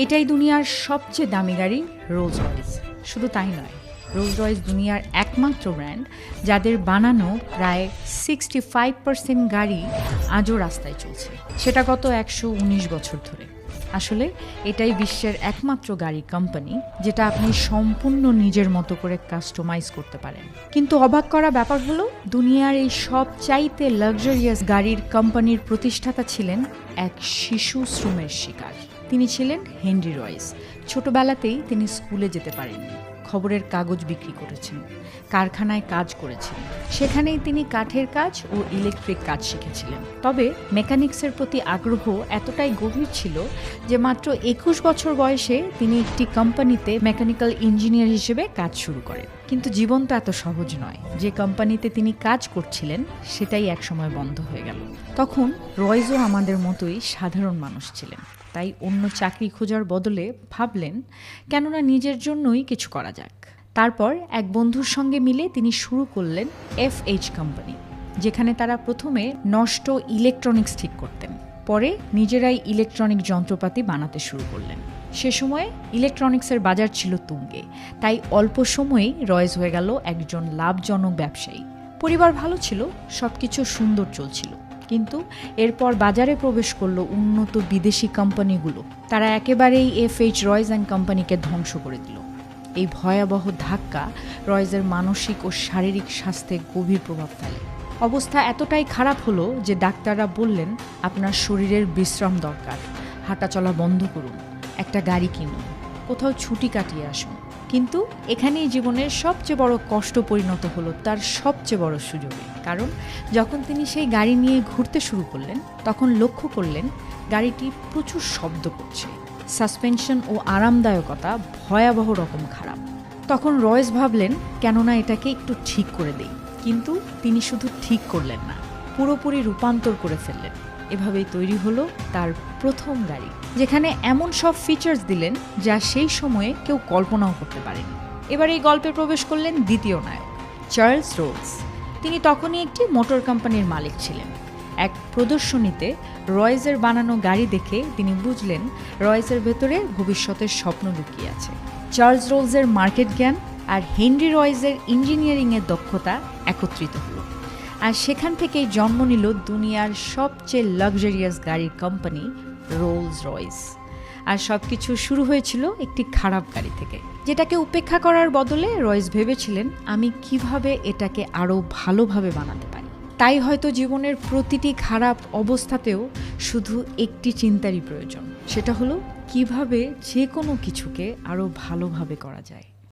এটাই দুনিয়ার সবচেয়ে দামি গাড়ি রোলস রয়েস। শুধু তাই নয়, রোলস রয়েস দুনিয়ার একমাত্র ব্র্যান্ড যাদের বানানো প্রায় 65% গাড়ি আজও রাস্তায় চলছে, সেটা গত 119 বছর ধরে। আসলে এটাই বিশ্বের একমাত্র গাড়ি কোম্পানি যেটা আপনি সম্পূর্ণ নিজের মতো করে কাস্টমাইজ করতে পারেন। কিন্তু অবাক করা ব্যাপার হলো, দুনিয়ার এই সবচাইতে লাক্সারিয়াস গাড়ির কোম্পানির প্রতিষ্ঠাতা ছিলেন এক শিশু শ্রমের শিকার। তিনি ছিলেন হেনরি রয়েস। ছোটবেলাতেই তিনি স্কুলে যেতে পারেননি, খবরের কাগজ বিক্রি করেছেন, কারখানায় কাজ করেছেন। সেখানেই তিনি কাঠের কাজ ও ইলেকট্রিক কাজ শিখেছিলেন। তবে মেকানিক্সের প্রতি আগ্রহ এতটাই গভীর ছিল যে মাত্র 21 বছর বয়সে তিনি একটি কোম্পানিতে মেকানিক্যাল ইঞ্জিনিয়ার হিসেবে কাজ শুরু করেন। কিন্তু জীবন তো এত সহজ নয়। যে কোম্পানিতে তিনি কাজ করছিলেন সেটাই একসময় বন্ধ হয়ে গেল। তখন রয়েসও আমাদের মতোই সাধারণ মানুষ ছিলেন, তাই অন্য চাকরি খোঁজার বদলে ভাবলেন কেননা নিজের জন্যই কিছু করা যাক। তারপর এক বন্ধুর সঙ্গে মিলে তিনি শুরু করলেন FH কোম্পানি, যেখানে তারা প্রথমে নষ্ট ইলেকট্রনিক্স ঠিক করতেন, পরে নিজেরাই ইলেকট্রনিক যন্ত্রপাতি বানাতে শুরু করলেন। সে সময়ে ইলেকট্রনিক্সের বাজার ছিল তুঙ্গে, তাই অল্প সময়েই রয়েস হয়ে গেল একজন লাভজনক ব্যবসায়ী। পরিবার ভালো ছিল, সবকিছু সুন্দর চলছিল। কিন্তু এরপর বাজারে প্রবেশ করলো উন্নত বিদেশি কোম্পানিগুলো। তারা একেবারেই FH রয়েস অ্যান্ড কোম্পানিকে ধ্বংস করে দিল। এই ভয়াবহ ধাক্কা রয়েসের মানসিক ও শারীরিক স্বাস্থ্যে গভীর প্রভাব ফেলে। অবস্থা এতটাই খারাপ হলো যে ডাক্তাররা বললেন, আপনার শরীরের বিশ্রাম দরকার, হাঁটাচলা বন্ধ করুন, একটা গাড়ি কিনুন, কোথাও ছুটি কাটিয়ে আসুন। কিন্তু এখানেই জীবনের সবচেয়ে বড় কষ্ট পরিণত হলো তার সবচেয়ে বড় সুযোগে। কারণ যখন তিনি সেই গাড়ি নিয়ে ঘুরতে শুরু করলেন, তখন লক্ষ্য করলেন গাড়িটি প্রচুর শব্দ করছে, সাসপেনশন ও আরামদায়কতা ভয়াবহ রকম খারাপ। তখন রয়েস ভাবলেন কেননা এটাকে একটু ঠিক করে দেই। কিন্তু তিনি শুধু ঠিক করলেন না, পুরোপুরি রূপান্তর করে ফেললেন। এভাবেই তৈরি হলো তার প্রথম গাড়ি, যেখানে এমন সব ফিচার্স দিলেন যা সেই সময়ে কেউ কল্পনাও করতে পারেনি। এবার এই গল্পে প্রবেশ করলেন দ্বিতীয় নায়ক, চার্লস রোলস। তিনি তখনই একটি মোটর কোম্পানির মালিক ছিলেন। এক প্রদর্শনীতে রয়েসের বানানো গাড়ি দেখে তিনি বুঝলেন রয়েসের ভেতরে ভবিষ্যতের স্বপ্ন লুকিয়ে আছে। চার্লস রোলসের মার্কেট জ্ঞান আর হেনরি রয়েসের ইঞ্জিনিয়ারিংয়ের দক্ষতা একত্রিত হলো, আর সেখান থেকেই জন্ম নিল দুনিয়ার সবচেয়ে লাক্সারিয়াস গাড়ির কোম্পানি রোলস রয়েস। আর সব কিছু শুরু হয়েছিল একটি খারাপ গাড়ি থেকে, যেটাকে উপেক্ষা করার বদলে রয়েস ভেবেছিলেন আমি কিভাবে এটাকে আরও ভালোভাবে বানাতে পারি। তাই হয়তো জীবনের প্রতিটি খারাপ অবস্থাতেও শুধু একটি চিন্তারই প্রয়োজন, সেটা হলো কিভাবে যে কোনো কিছুকে আরও ভালোভাবে করা যায়।